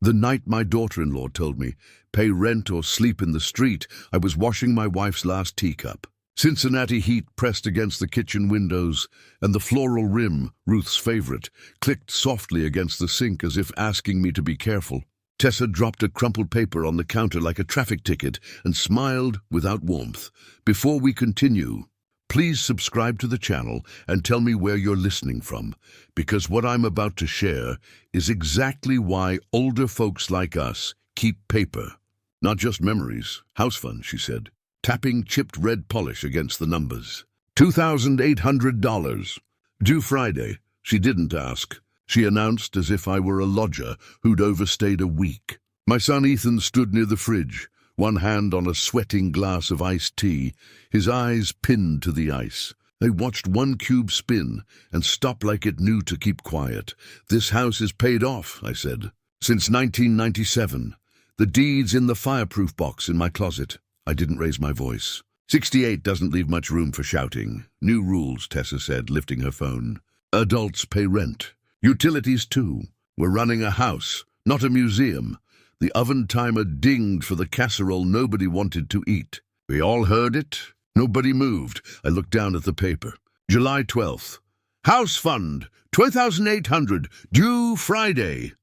The night my daughter-in-law told me, pay rent or sleep in the street, I was washing my wife's last teacup. Cincinnati heat pressed against the kitchen windows, and the floral rim, Ruth's favorite, clicked softly against the sink as if asking me to be careful. Tessa dropped a crumpled paper on the counter like a traffic ticket and smiled without warmth. Before we continue, please subscribe to the channel and tell me where you're listening from, because what I'm about to share is exactly why older folks like us keep paper. Not just memories, house fun, she said, tapping chipped red polish against the numbers. $2,800. Due Friday. She didn't ask. She announced as if I were a lodger who'd overstayed a week. My son Ethan stood near the fridge, one hand on a sweating glass of iced tea, his eyes pinned to the ice. They watched one cube spin and stop like it knew to keep quiet. This house is paid off, I said. Since 1997. The deed's in the fireproof box in my closet. I didn't raise my voice. 68 doesn't leave much room for shouting. New rules, Tessa said, lifting her phone. Adults pay rent. Utilities too. We're running a house, not a museum. The oven timer dinged for the casserole nobody wanted to eat. We all heard it. Nobody moved. I looked down at the paper. July 12th. House fund, $2,800, due Friday.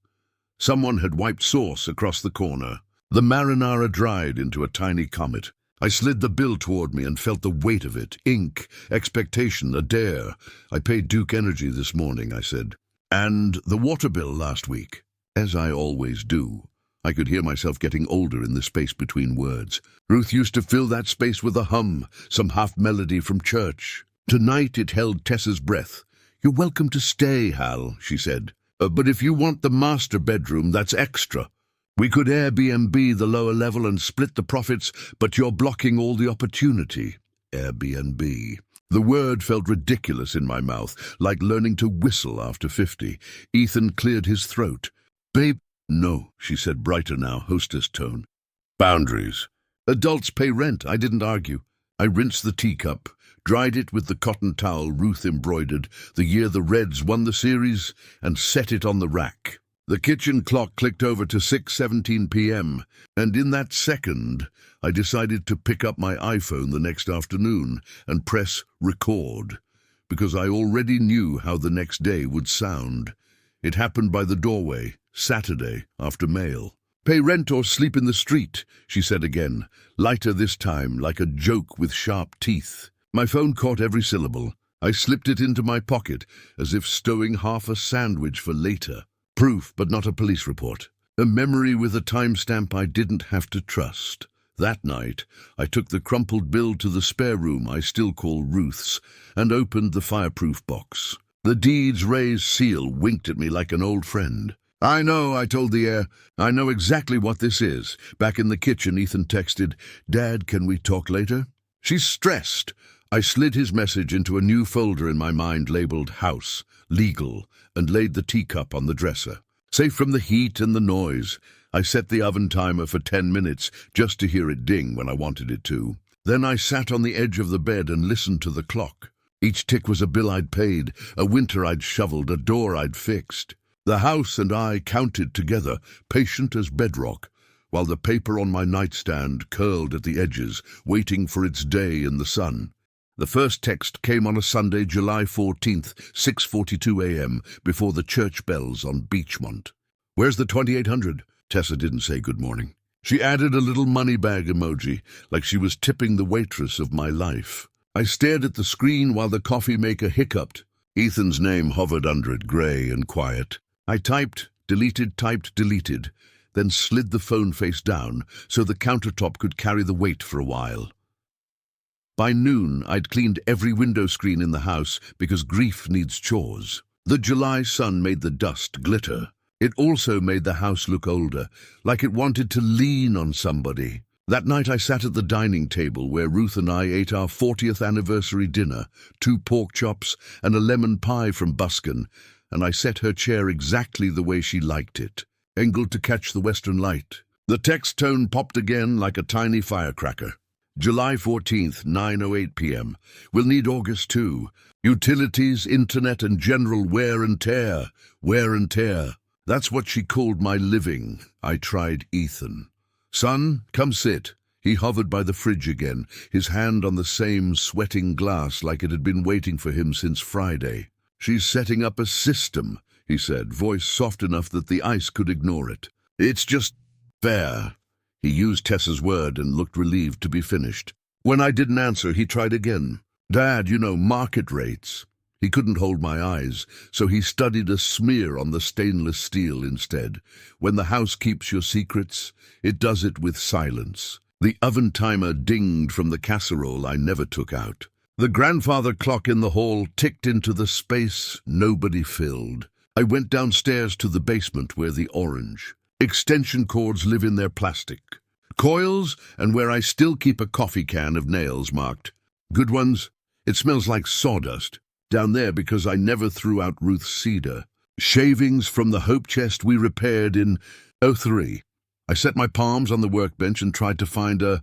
Someone had wiped sauce across the corner. The marinara dried into a tiny comet. I slid the bill toward me and felt the weight of it. Ink, expectation, a dare. I paid Duke Energy this morning, I said. And the water bill last week. As I always do. I could hear myself getting older in the space between words. Ruth used to fill that space with a hum, some half-melody from church. Tonight it held Tessa's breath. You're welcome to stay, Hal, she said. But if you want the master bedroom, that's extra. We could Airbnb the lower level and split the profits, but you're blocking all the opportunity. Airbnb. The word felt ridiculous in my mouth, like learning to whistle after 50. Ethan cleared his throat. Babe, no, she said, brighter now, hostess tone. Boundaries. Adults pay rent, I didn't argue. I rinsed the teacup, dried it with the cotton towel Ruth embroidered the year the Reds won the series, and set it on the rack. The kitchen clock clicked over to 6:17 p.m., and in that second, I decided to pick up my iPhone the next afternoon and press record, because I already knew how the next day would sound. It happened by the doorway, Saturday, after mail. Pay rent or sleep in the street, she said again, lighter this time, like a joke with sharp teeth. My phone caught every syllable. I slipped it into my pocket, as if stowing half a sandwich for later. Proof, but not a police report. A memory with a timestamp I didn't have to trust. That night, I took the crumpled bill to the spare room I still call Ruth's, and opened the fireproof box. The deed's raised seal winked at me like an old friend. I know, I told the air. I know exactly what this is. Back in the kitchen, Ethan texted, Dad, can we talk later? She's stressed. I slid his message into a new folder in my mind labeled House, Legal, and laid the teacup on the dresser. Safe from the heat and the noise, I set the oven timer for 10 minutes just to hear it ding when I wanted it to. Then I sat on the edge of the bed and listened to the clock. Each tick was a bill I'd paid, a winter I'd shoveled, a door I'd fixed. The house and I counted together, patient as bedrock, while the paper on my nightstand curled at the edges, waiting for its day in the sun. The first text came on a Sunday, July 14th, 6:42 a.m., before the church bells on Beachmont. Where's the 2,800? Tessa didn't say good morning. She added a little money bag emoji, like she was tipping the waitress of my life. I stared at the screen while the coffee maker hiccuped. Ethan's name hovered under it, grey and quiet. I typed, deleted, then slid the phone face down so the countertop could carry the weight for a while. By noon, I'd cleaned every window screen in the house because grief needs chores. The July sun made the dust glitter. It also made the house look older, like it wanted to lean on somebody. That night I sat at the dining table where Ruth and I ate our 40th anniversary dinner, 2 pork chops and a lemon pie from Buskin, and I set her chair exactly the way she liked it, angled to catch the western light. The text tone popped again like a tiny firecracker. July 14th, 9:08 p.m. We'll need August too. Utilities, internet, and general wear and tear. Wear and tear. That's what she called my living. I tried Ethan. Son, come sit. He hovered by the fridge again, his hand on the same sweating glass like it had been waiting for him since Friday. She's setting up a system, he said, voice soft enough that the ice could ignore it. It's just fair. He used Tessa's word and looked relieved to be finished. When I didn't answer, he tried again. Dad, market rates. He couldn't hold my eyes, so he studied a smear on the stainless steel instead. When the house keeps your secrets, it does it with silence. The oven timer dinged from the casserole I never took out. The grandfather clock in the hall ticked into the space nobody filled. I went downstairs to the basement where the orange extension cords live in their plastic coils, and where I still keep a coffee can of nails marked good ones. It smells like sawdust down there because I never threw out Ruth's cedar. Shavings from the hope chest we repaired in '03. I set my palms on the workbench and tried to find a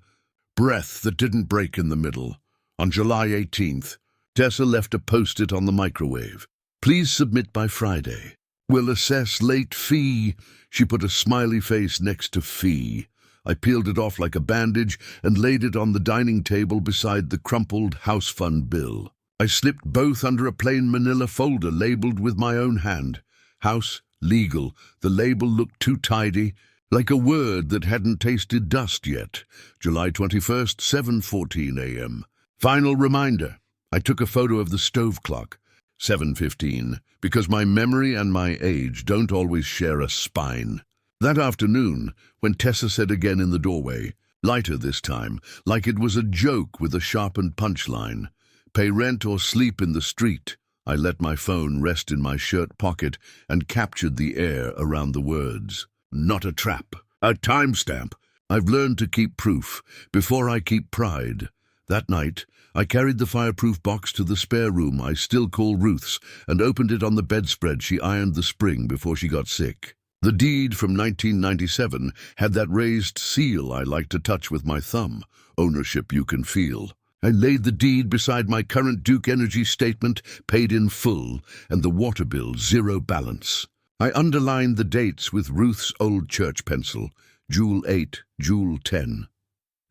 breath that didn't break in the middle. On July 18th, Tessa left a post-it on the microwave. Please submit by Friday. We'll assess late fee. She put a smiley face next to fee. I peeled it off like a bandage and laid it on the dining table beside the crumpled house fund bill. I slipped both under a plain manila folder labeled with my own hand. House, legal. The label looked too tidy, like a word that hadn't tasted dust yet. July 21st, 7:14 a.m. Final reminder. I took a photo of the stove clock. 7:15, because my memory and my age don't always share a spine. That afternoon, when Tessa said again in the doorway, lighter this time, like it was a joke with a sharpened punchline, pay rent or sleep in the street, I let my phone rest in my shirt pocket and captured the air around the words. Not a trap, a timestamp. I've learned to keep proof before I keep pride. That night, I carried the fireproof box to the spare room I still call Ruth's and opened it on the bedspread she ironed the spring before she got sick. The deed from 1997 had that raised seal I like to touch with my thumb, ownership you can feel. I laid the deed beside my current Duke Energy statement, paid in full, and the water bill zero balance. I underlined the dates with Ruth's old church pencil, Jewel 8, Jewel 10.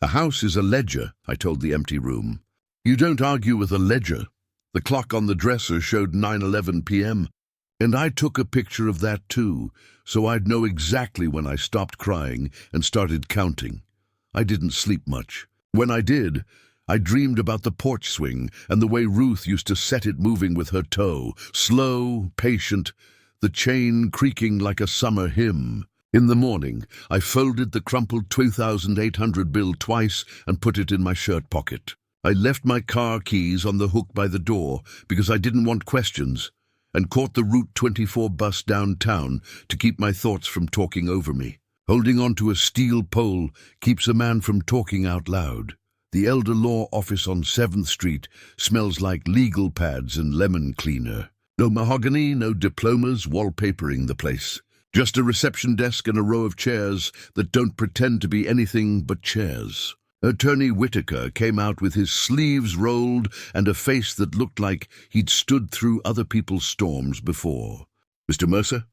A house is a ledger, I told the empty room. You don't argue with a ledger. The clock on the dresser showed 9:11 p.m., and I took a picture of that too, so I'd know exactly when I stopped crying and started counting. I didn't sleep much. When I did, I dreamed about the porch swing and the way Ruth used to set it moving with her toe, slow, patient, the chain creaking like a summer hymn. In the morning, I folded the crumpled 2,800 bill twice and put it in my shirt pocket. I left my car keys on the hook by the door because I didn't want questions, and caught the Route 24 bus downtown to keep my thoughts from talking over me. Holding onto a steel pole keeps a man from talking out loud. The elder law office on 7th Street smells like legal pads and lemon cleaner. No mahogany, no diplomas wallpapering the place. Just a reception desk and a row of chairs that don't pretend to be anything but chairs. Attorney Whitaker came out with his sleeves rolled and a face that looked like he'd stood through other people's storms before. Mr. Mercer?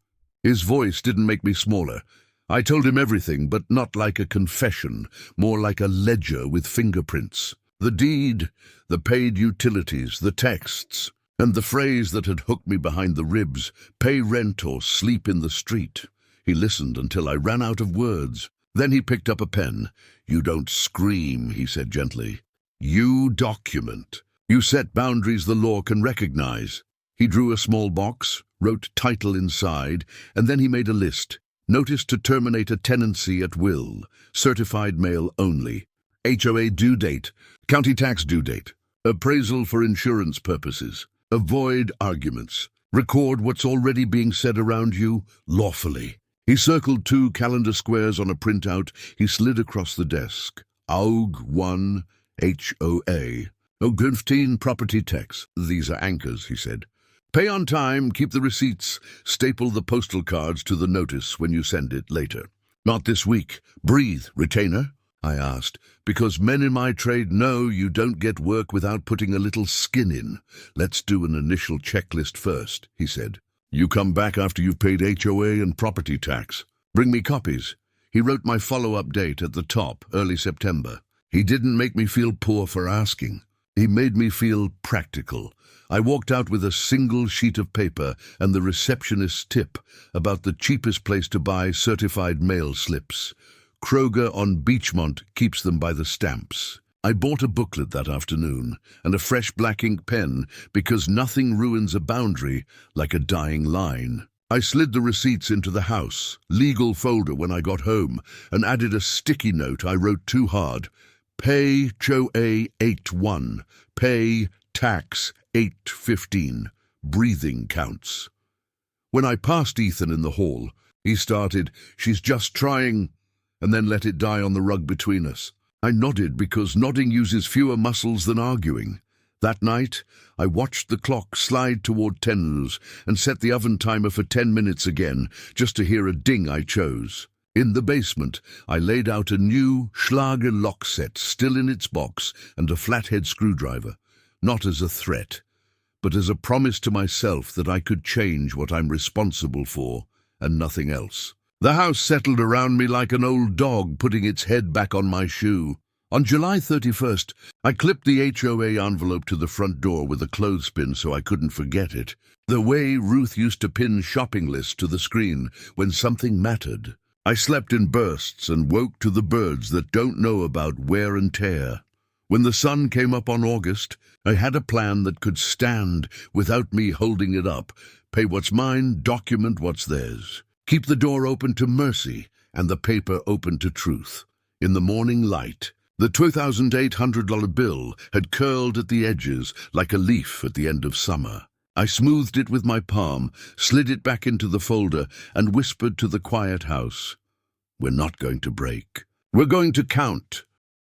His voice didn't make me smaller. I told him everything, but not like a confession, more like a ledger with fingerprints. The deed, the paid utilities, the texts, and the phrase that had hooked me behind the ribs, pay rent or sleep in the street. He listened until I ran out of words. Then he picked up a pen. You don't scream, he said gently. You document. You set boundaries the law can recognize. He drew a small box, wrote title inside, and then he made a list. Notice to terminate a tenancy at will. Certified mail only. HOA due date. County tax due date. Appraisal for insurance purposes. Avoid arguments. Record what's already being said around you lawfully. He circled 2 calendar squares on a printout he slid across the desk. AUG 1 HOA. 15 property tax. These are anchors, he said. Pay on time, keep the receipts, staple the postal cards to the notice when you send it later. Not this week. Breathe, retainer, I asked, because men in my trade know you don't get work without putting a little skin in. Let's do an initial checklist first, he said. You come back after you've paid HOA and property tax. Bring me copies. He wrote my follow-up date at the top, early September. He didn't make me feel poor for asking. He made me feel practical. I walked out with a single sheet of paper and the receptionist's tip about the cheapest place to buy certified mail slips. Kroger on Beachmont keeps them by the stamps. I bought a booklet that afternoon and a fresh black ink pen because nothing ruins a boundary like a dying line. I slid the receipts into the house, legal folder when I got home, and added a sticky note I wrote too hard. Pay HOA 81. Pay tax 815. Breathing counts. When I passed Ethan in the hall, he started, "She's just trying," and then let it die on the rug between us. I nodded because nodding uses fewer muscles than arguing. That night, I watched the clock slide toward 10 and set the oven timer for 10 minutes again, just to hear a ding I chose. In the basement, I laid out a new Schlager lock set still in its box and a flathead screwdriver, not as a threat, but as a promise to myself that I could change what I'm responsible for and nothing else. The house settled around me like an old dog putting its head back on my shoe. On July 31st, I clipped the HOA envelope to the front door with a clothespin so I couldn't forget it, the way Ruth used to pin shopping lists to the screen when something mattered. I slept in bursts and woke to the birds that don't know about wear and tear. When the sun came up on August, I had a plan that could stand without me holding it up. Pay what's mine, document what's theirs. Keep the door open to mercy and the paper open to truth. In the morning light, the $2,800 bill had curled at the edges like a leaf at the end of summer. I smoothed it with my palm, slid it back into the folder, and whispered to the quiet house, "We're not going to break. We're going to count."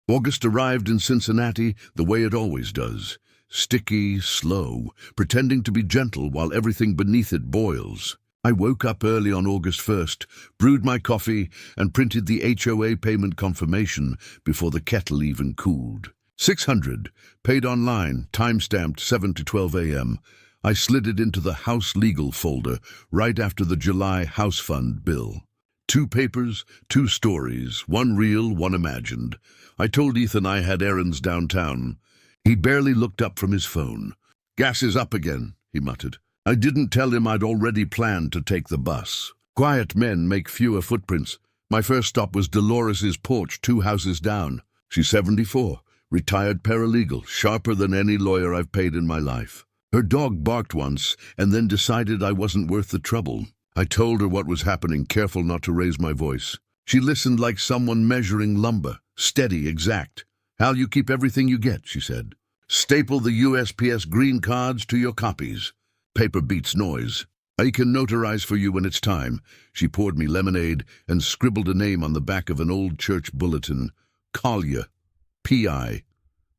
August arrived in Cincinnati the way it always does, sticky, slow, pretending to be gentle while everything beneath it boils. I woke up early on August 1st, brewed my coffee, and printed the HOA payment confirmation before the kettle even cooled. $600, paid online, time-stamped 7 to 12 a.m. I slid it into the House Legal folder right after the July House Fund bill. 2 papers, 2 stories, one real, one imagined. I told Ethan I had errands downtown. He barely looked up from his phone. "Gas is up again," he muttered. I didn't tell him I'd already planned to take the bus. Quiet men make fewer footprints. My first stop was Dolores's porch 2 houses down. She's 74, retired paralegal, sharper than any lawyer I've paid in my life. Her dog barked once and then decided I wasn't worth the trouble. I told her what was happening, careful not to raise my voice. She listened like someone measuring lumber, steady, exact. "Hal, you keep everything you get," she said. "Staple the USPS green cards to your copies. Paper beats noise. I can notarize for you when it's time." She poured me lemonade and scribbled a name on the back of an old church bulletin. Collier. P.I.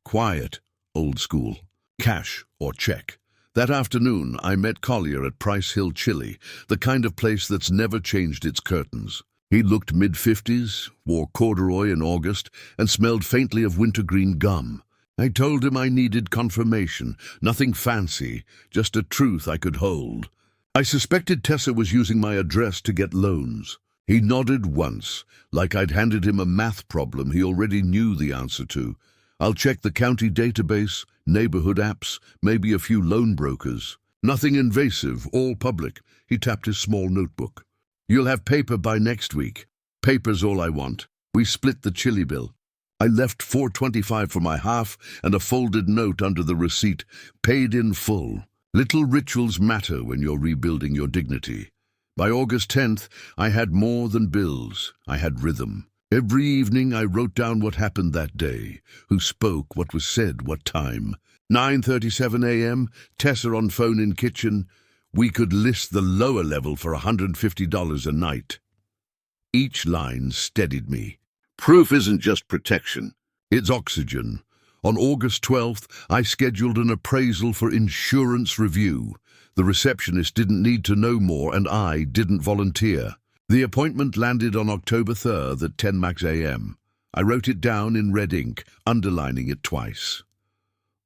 Quiet. Old school. Cash or check. That afternoon, I met Collier at Price Hill Chili, the kind of place that's never changed its curtains. He looked mid-50s, wore corduroy in August, and smelled faintly of wintergreen gum. I told him I needed confirmation, nothing fancy, just a truth I could hold. I suspected Tessa was using my address to get loans. He nodded once, like I'd handed him a math problem he already knew the answer to. "I'll check the county database, neighborhood apps, maybe a few loan brokers. Nothing invasive, all public." He tapped his small notebook. "You'll have paper by next week." "Paper's all I want." We split the chili bill. I left $4.25 for my half and a folded note under the receipt, paid in full. Little rituals matter when you're rebuilding your dignity. By August 10th, I had more than bills. I had rhythm. Every evening I wrote down what happened that day, who spoke, what was said, what time. 9:37 a.m., Tessa on phone in kitchen. We could list the lower level for $150 a night. Each line steadied me. Proof isn't just protection, it's oxygen. On August 12th, I scheduled an appraisal for insurance review. The receptionist didn't need to know more, and I didn't volunteer. The appointment landed on October 3rd at 10 max a.m. I wrote it down in red ink, underlining it twice.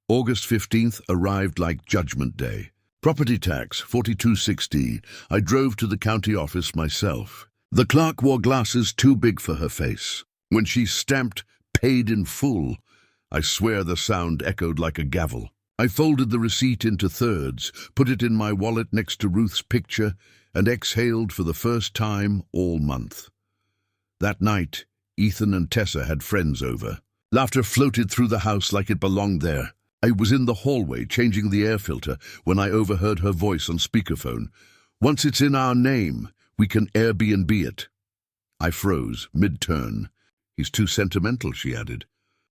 August 15th arrived like Judgment Day. Property tax, 4260. I drove to the county office myself. The clerk wore glasses too big for her face. When she stamped, paid in full, I swear the sound echoed like a gavel. I folded the receipt into thirds, put it in my wallet next to Ruth's picture, and exhaled for the first time all month. That night, Ethan and Tessa had friends over. Laughter floated through the house like it belonged there. I was in the hallway changing the air filter when I overheard her voice on speakerphone. "Once it's in our name, we can Airbnb it." I froze, mid-turn. "He's too sentimental," she added.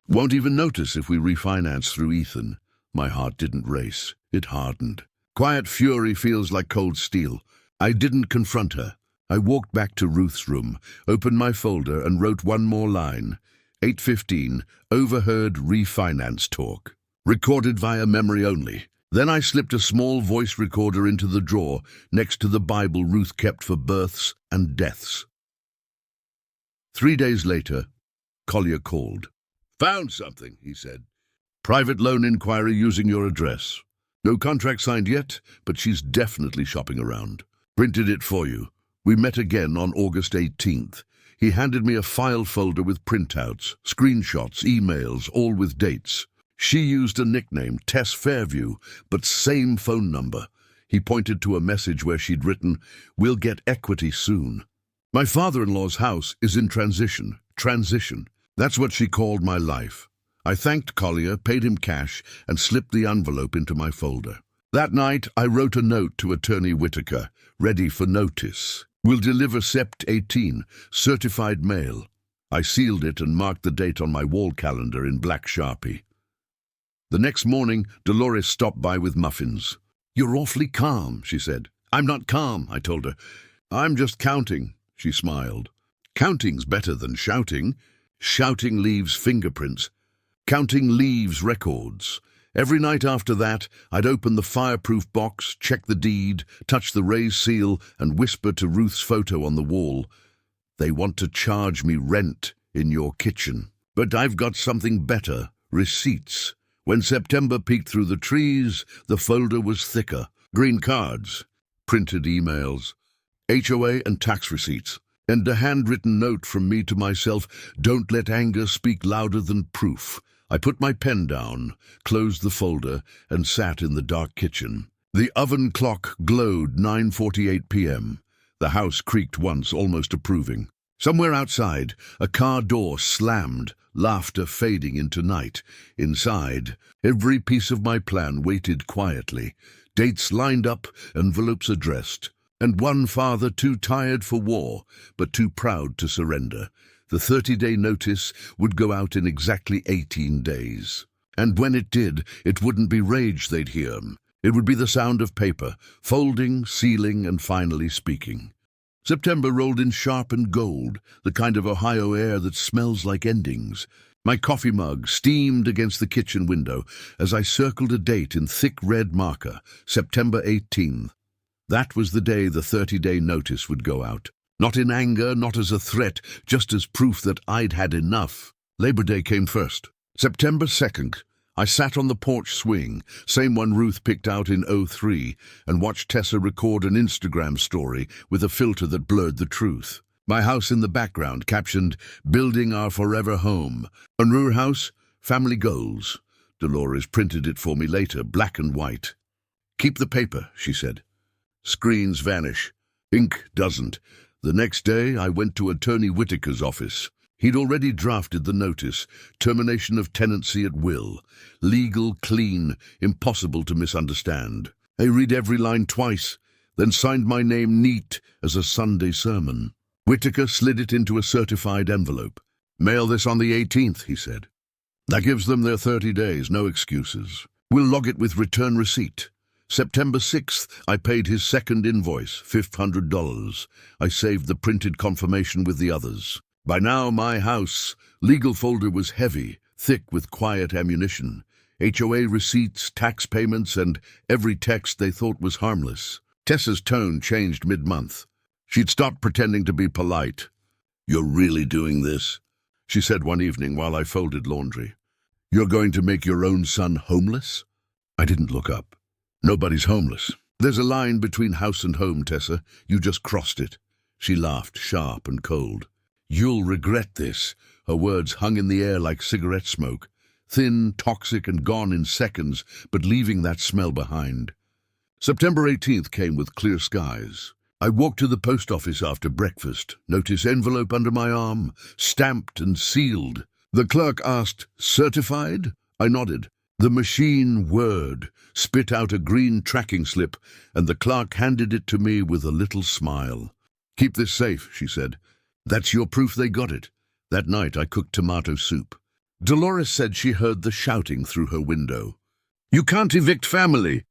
"Won't even notice if we refinance through Ethan." My heart didn't race. It hardened. Quiet fury feels like cold steel. I didn't confront her. I walked back to Ruth's room, opened my folder and wrote one more line. 8:15, overheard refinance talk. Recorded via memory only. Then I slipped a small voice recorder into the drawer next to the Bible Ruth kept for births and deaths. 3 days later, Collier called. "Found something," he said. "Private loan inquiry using your address. No contract signed yet, but she's definitely shopping around. Printed it for you. We met again on August 18th. He handed me a file folder with printouts, screenshots, emails, all with dates. She used a nickname, Tess Fairview, but same phone number. He pointed to a message where she'd written, "We'll get equity soon." My father-in-law's house is in transition. Transition. That's what she called my life. I thanked Collier, paid him cash, and slipped the envelope into my folder. That night, I wrote a note to Attorney Whitaker, ready for notice. "Will deliver Sept 18, certified mail." I sealed it and marked the date on my wall calendar in black Sharpie. The next morning, Dolores stopped by with muffins. "You're awfully calm," she said. "I'm not calm," I told her. "I'm just counting," she smiled. "Counting's better than shouting. Shouting leaves fingerprints. Counting leaves records." Every night after that, I'd open the fireproof box, check the deed, touch the raised seal, and whisper to Ruth's photo on the wall, "They want to charge me rent in your kitchen. But I've got something better, receipts." When September peeked through the trees, the folder was thicker. Green cards, printed emails, HOA and tax receipts, and a handwritten note from me to myself, "Don't let anger speak louder than proof." I put my pen down, closed the folder, and sat in the dark kitchen. The oven clock glowed 9:48 p.m. The house creaked once, almost approving. Somewhere outside, a car door slammed, laughter fading into night. Inside, every piece of my plan waited quietly. Dates lined up, envelopes addressed, and one father too tired for war, but too proud to surrender. The 30-day notice would go out in exactly 18 days. And when it did, it wouldn't be rage they'd hear. It would be the sound of paper, folding, sealing, and finally speaking. September rolled in sharp and gold, the kind of Ohio air that smells like endings. My coffee mug steamed against the kitchen window as I circled a date in thick red marker, September 18th. That was the day the 30-day notice would go out. Not in anger, not as a threat, just as proof that I'd had enough. Labor Day came first. September 2nd, I sat on the porch swing, same one Ruth picked out in '03, and watched Tessa record an Instagram story with a filter that blurred the truth. My house in the background, captioned, "Building Our Forever Home." Unruh House, Family Goals. Dolores printed it for me later, black and white. "Keep the paper," she said. Screens vanish. Ink doesn't. The next day, I went to Attorney Whitaker's office. He'd already drafted the notice, termination of tenancy at will. Legal, clean, impossible to misunderstand. I read every line twice, then signed my name neat as a Sunday sermon. Whitaker slid it into a certified envelope. "Mail this on the 18th, he said. "That gives them their 30 days, no excuses. We'll log it with return receipt." September 6th, I paid his second invoice, $500. I saved the printed confirmation with the others. By now, my house, legal folder was heavy, thick with quiet ammunition. HOA receipts, tax payments, and every text they thought was harmless. Tessa's tone changed mid-month. She'd stopped pretending to be polite. "You're really doing this?" she said one evening while I folded laundry. "You're going to make your own son homeless?" I didn't look up. "Nobody's homeless. There's a line between house and home, Tessa. You just crossed it. She laughed, sharp and cold. You'll regret this. Her words hung in the air like cigarette smoke. Thin, toxic, and gone in seconds, but leaving that smell behind. September 18th came with clear skies. I walked to the post office after breakfast, notice envelope under my arm, stamped and sealed. The clerk asked, "Certified?" I nodded. The machine whirred, spit out a green tracking slip, and the clerk handed it to me with a little smile. "Keep this safe," she said. "That's your proof they got it." That night I cooked tomato soup. Dolores said she heard the shouting through her window. "You can't evict family!"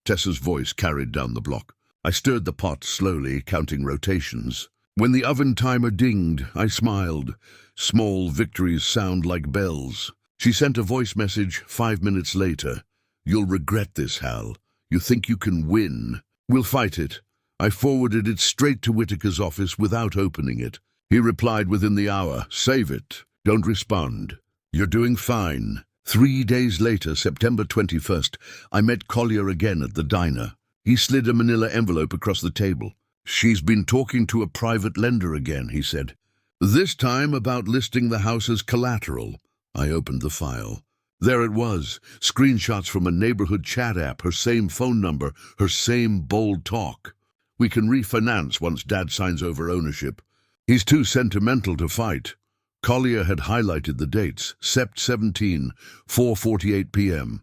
Tessa's voice carried down the block. I stirred the pot slowly, counting rotations. When the oven timer dinged, I smiled. Small victories sound like bells. She sent a voice message 5 minutes later. "You'll regret this, Hal. You think you can win. We'll fight it." I forwarded it straight to Whitaker's office without opening it. He replied within the hour, "Save it. Don't respond. You're doing fine." 3 days later, September 21st, I met Collier again at the diner. He slid a manila envelope across the table. "She's been talking to a private lender again," he said. "This time about listing the house as collateral." I opened the file. There it was, screenshots from a neighborhood chat app, her same phone number, her same bold talk. "We can refinance once Dad signs over ownership. He's too sentimental to fight." Collier had highlighted the dates, Sept 17, 4:48 p.m.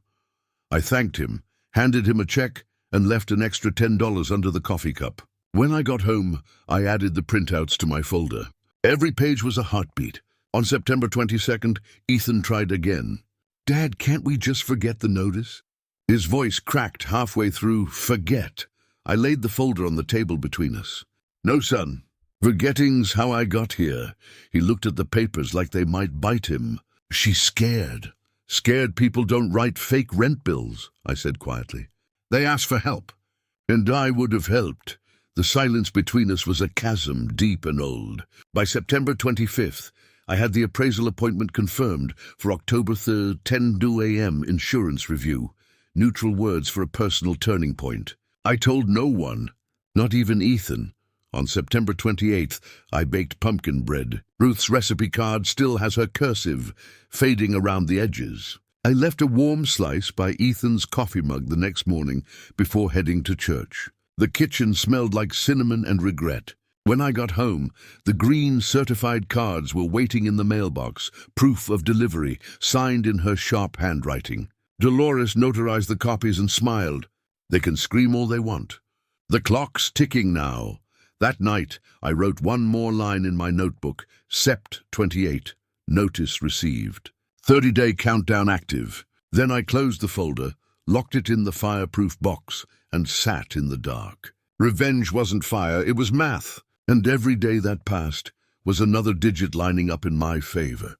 I thanked him, handed him a check, and left an extra $10 under the coffee cup. When I got home, I added the printouts to my folder. Every page was a heartbeat. On September 22nd, Ethan tried again. "Dad, can't we just forget the notice?" His voice cracked halfway through, "Forget." I laid the folder on the table between us. "No, son. Forgetting's how I got here." He looked at the papers like they might bite him. "She's scared." "Scared people don't write fake rent bills," I said quietly. "They ask for help." And I would have helped. The silence between us was a chasm, deep and old. By September 25th, I had the appraisal appointment confirmed for October 3rd, 10:02 a.m. insurance review. Neutral words for a personal turning point. I told no one, not even Ethan. On September 28th, I baked pumpkin bread. Ruth's recipe card still has her cursive, fading around the edges. I left a warm slice by Ethan's coffee mug the next morning before heading to church. The kitchen smelled like cinnamon and regret. When I got home, the green certified cards were waiting in the mailbox, proof of delivery, signed in her sharp handwriting. Dolores notarized the copies and smiled. They can scream all they want. The clock's ticking now. That night, I wrote one more line in my notebook, Sept 28, notice received. 30-day countdown active. Then I closed the folder, locked it in the fireproof box, and sat in the dark. Revenge wasn't fire, it was math. And every day that passed was another digit lining up in my favor.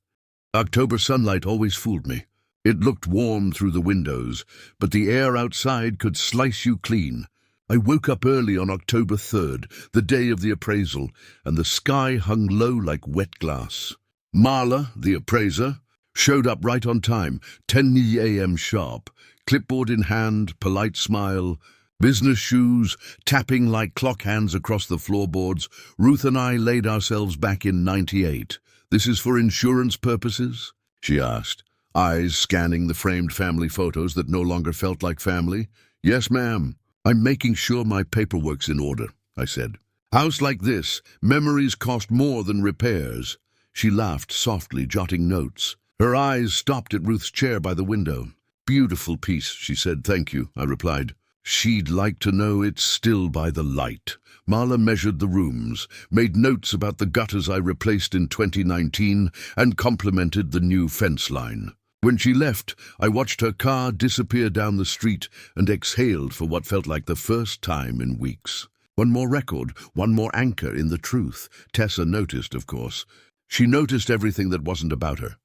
October sunlight always fooled me. It looked warm through the windows, but the air outside could slice you clean. I woke up early on October 3rd, the day of the appraisal, and the sky hung low like wet glass. Marla, the appraiser, showed up right on time, 10 a.m. sharp, clipboard in hand, polite smile, business shoes, tapping like clock hands across the floorboards. Ruth and I laid ourselves back in 98. "This is for insurance purposes?" she asked, eyes scanning the framed family photos that no longer felt like family. "Yes, ma'am. I'm making sure my paperwork's in order," I said. "House like this, memories cost more than repairs." She laughed softly, jotting notes. Her eyes stopped at Ruth's chair by the window. "Beautiful piece," she said. "Thank you," I replied. "She'd like to know it's still by the light." Marla measured the rooms, made notes about the gutters I replaced in 2019, and complimented the new fence line. When she left, I watched her car disappear down the street and exhaled for what felt like the first time in weeks. One more record, one more anchor in the truth. Tessa noticed, of course. She noticed everything that wasn't about her.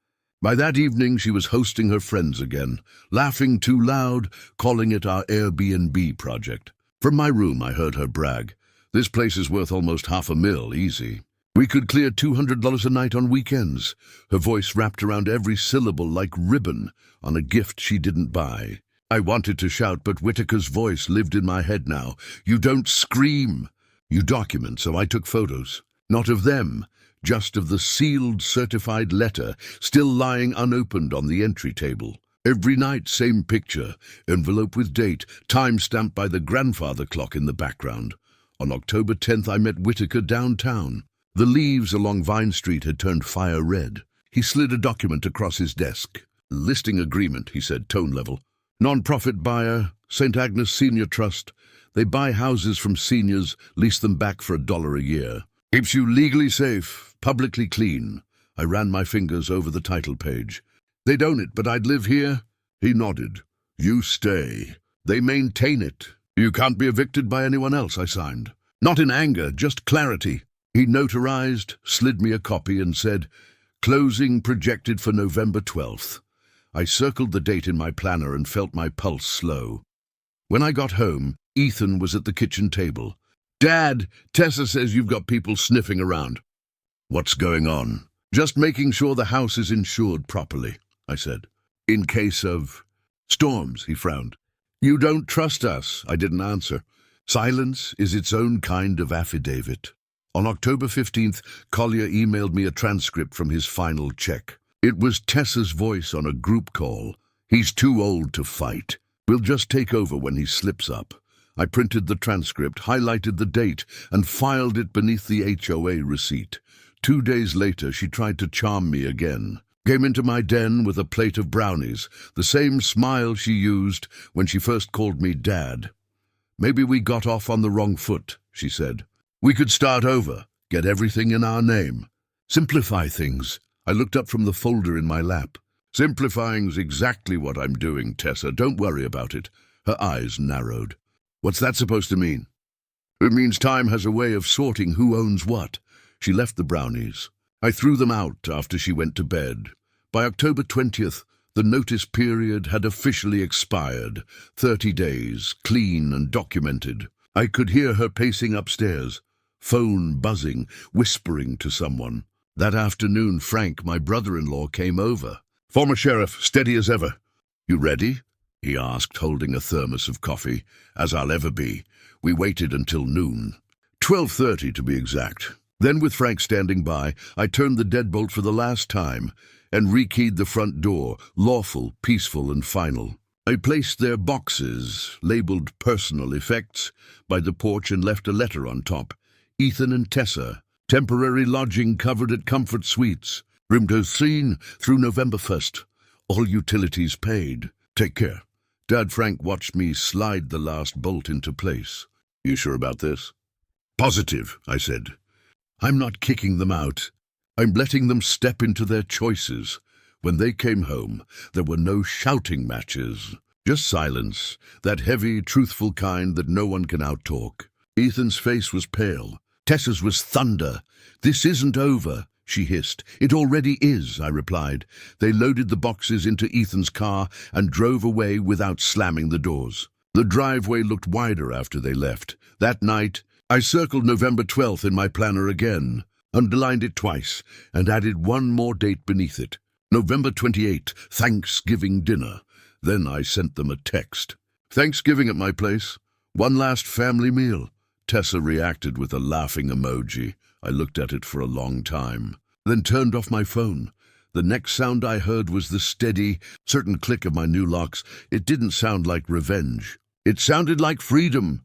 By that evening, she was hosting her friends again, laughing too loud, calling it our Airbnb project. From my room, I heard her brag. "This place is worth almost $500,000, easy. We could clear $200 a night on weekends." Her voice wrapped around every syllable like ribbon on a gift she didn't buy. I wanted to shout, but Whitaker's voice lived in my head now. "You don't scream. You document," so I took photos. Not of them, just of the sealed, certified letter still lying unopened on the entry table. Every night, same picture, envelope with date, time stamped by the grandfather clock in the background. On October 10th, I met Whitaker downtown. The leaves along Vine Street had turned fire red. He slid a document across his desk. "Listing agreement," he said, tone level. "Non-profit buyer, St. Agnes Senior Trust. They buy houses from seniors, lease them back for $1 a year. Keeps you legally safe, publicly clean." I ran my fingers over the title page. "They'd own it, but I'd live here?" He nodded. "You stay. They maintain it. You can't be evicted by anyone else," I signed. Not in anger, just clarity. He notarized, slid me a copy and said, "Closing projected for November 12th. I circled the date in my planner and felt my pulse slow. When I got home, Ethan was at the kitchen table. "Dad, Tessa says you've got people sniffing around." "What's going on?" "Just making sure the house is insured properly," I said. "In case of storms," he frowned. "You don't trust us," I didn't answer. Silence is its own kind of affidavit. On October 15th, Collier emailed me a transcript from his final check. It was Tessa's voice on a group call. "He's too old to fight. We'll just take over when he slips up." I printed the transcript, highlighted the date, and filed it beneath the HOA receipt. 2 days later, she tried to charm me again. Came into my den with a plate of brownies, the same smile she used when she first called me Dad. "Maybe we got off on the wrong foot," she said. "We could start over, get everything in our name. Simplify things." I looked up from the folder in my lap. "Simplifying's exactly what I'm doing, Tessa. Don't worry about it." Her eyes narrowed. "What's that supposed to mean?" "It means time has a way of sorting who owns what." She left the brownies. I threw them out after she went to bed. By October 20th, the notice period had officially expired. 30 days, clean and documented. I could hear her pacing upstairs, phone buzzing, whispering to someone. That afternoon, Frank, my brother-in-law, came over. "Former sheriff, steady as ever." "You ready?" he asked, holding a thermos of coffee. "As I'll ever be." We waited until noon. 12:30 to be exact. Then, with Frank standing by, I turned the deadbolt for the last time and rekeyed the front door, lawful, peaceful, and final. I placed their boxes, labeled personal effects, by the porch and left a letter on top. "Ethan and Tessa, temporary lodging covered at Comfort Suites. Room to scene through November 1st. All utilities paid. Take care." Dad Frank watched me slide the last bolt into place. "You sure about this?" "Positive," I said. "I'm not kicking them out. I'm letting them step into their choices." When they came home, there were no shouting matches, just silence, that heavy, truthful kind that no one can outtalk. Ethan's face was pale. Tessa's was thunder. "This isn't over," she hissed. "It already is," I replied. They loaded the boxes into Ethan's car and drove away without slamming the doors. The driveway looked wider after they left. That night, I circled November 12th in my planner again, underlined it twice, and added one more date beneath it. November 28th, Thanksgiving dinner. Then I sent them a text. "Thanksgiving at my place. One last family meal." Tessa reacted with a laughing emoji. I looked at it for a long time, then turned off my phone. The next sound I heard was the steady, certain click of my new locks. It didn't sound like revenge. It sounded like freedom.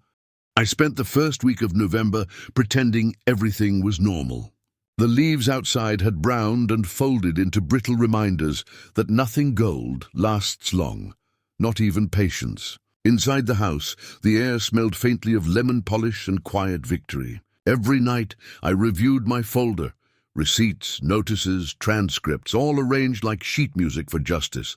I spent the first week of November pretending everything was normal. The leaves outside had browned and folded into brittle reminders that nothing gold lasts long, not even patience. Inside the house, the air smelled faintly of lemon polish and quiet victory. Every night, I reviewed my folder. Receipts, notices, transcripts, all arranged like sheet music for justice.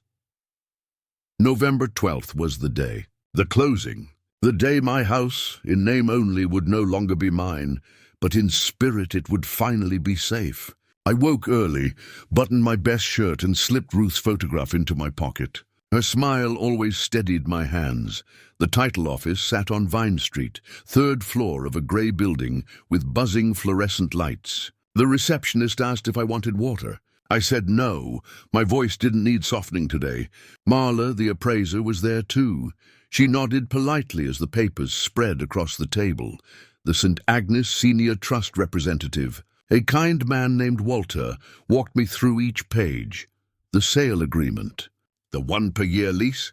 November 12th was the day. The closing. The day my house, in name only, would no longer be mine, but in spirit it would finally be safe. I woke early, buttoned my best shirt, and slipped Ruth's photograph into my pocket. Her smile always steadied my hands. The title office sat on Vine Street, 3rd floor of a grey building with buzzing fluorescent lights. The receptionist asked if I wanted water. I said no. My voice didn't need softening today. Marla, the appraiser, was there too. She nodded politely as the papers spread across the table. The St. Agnes Senior Trust representative, a kind man named Walter, walked me through each page. The sale agreement, the 1-per-year lease,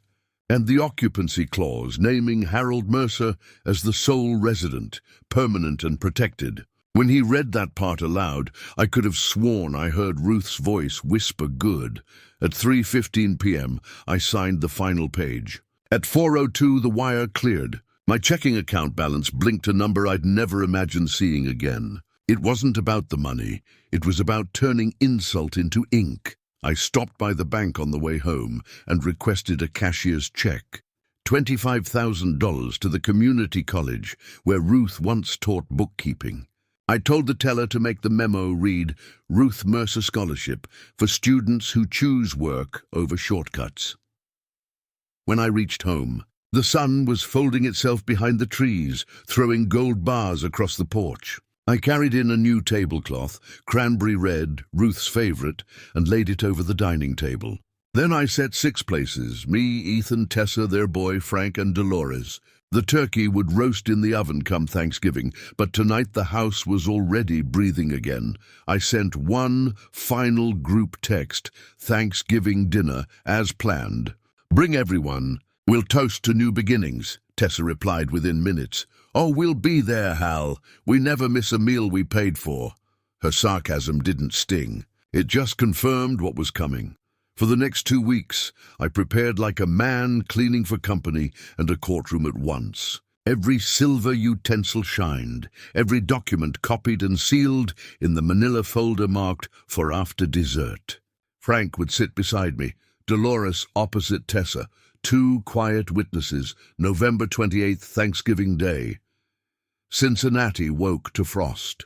and the occupancy clause naming Harold Mercer as the sole resident, permanent and protected. When he read that part aloud, I could have sworn I heard Ruth's voice whisper good. At 3:15 p.m., I signed the final page. At 4:02, the wire cleared. My checking account balance blinked a number I'd never imagined seeing again. It wasn't about the money. It was about turning insult into ink. I stopped by the bank on the way home and requested a cashier's check. $25,000 to the community college where Ruth once taught bookkeeping. I told the teller to make the memo read, Ruth Mercer Scholarship for students who choose work over shortcuts. When I reached home, the sun was folding itself behind the trees, throwing gold bars across the porch. I carried in a new tablecloth, cranberry red, Ruth's favorite, and laid it over the dining table. Then I set 6 places, me, Ethan, Tessa, their boy, Frank, and Dolores. The turkey would roast in the oven come Thanksgiving, but tonight the house was already breathing again. I sent one final group text, Thanksgiving dinner, as planned. Bring everyone. We'll toast to new beginnings, Tessa replied within minutes. Oh, we'll be there, Hal. We never miss a meal we paid for. Her sarcasm didn't sting. It just confirmed what was coming. For the next 2 weeks, I prepared like a man cleaning for company and a courtroom at once. Every silver utensil shined, every document copied and sealed in the manila folder marked for after dessert. Frank would sit beside me, Dolores opposite Tessa, 2 quiet witnesses, November 28th, Thanksgiving Day. Cincinnati woke to frost.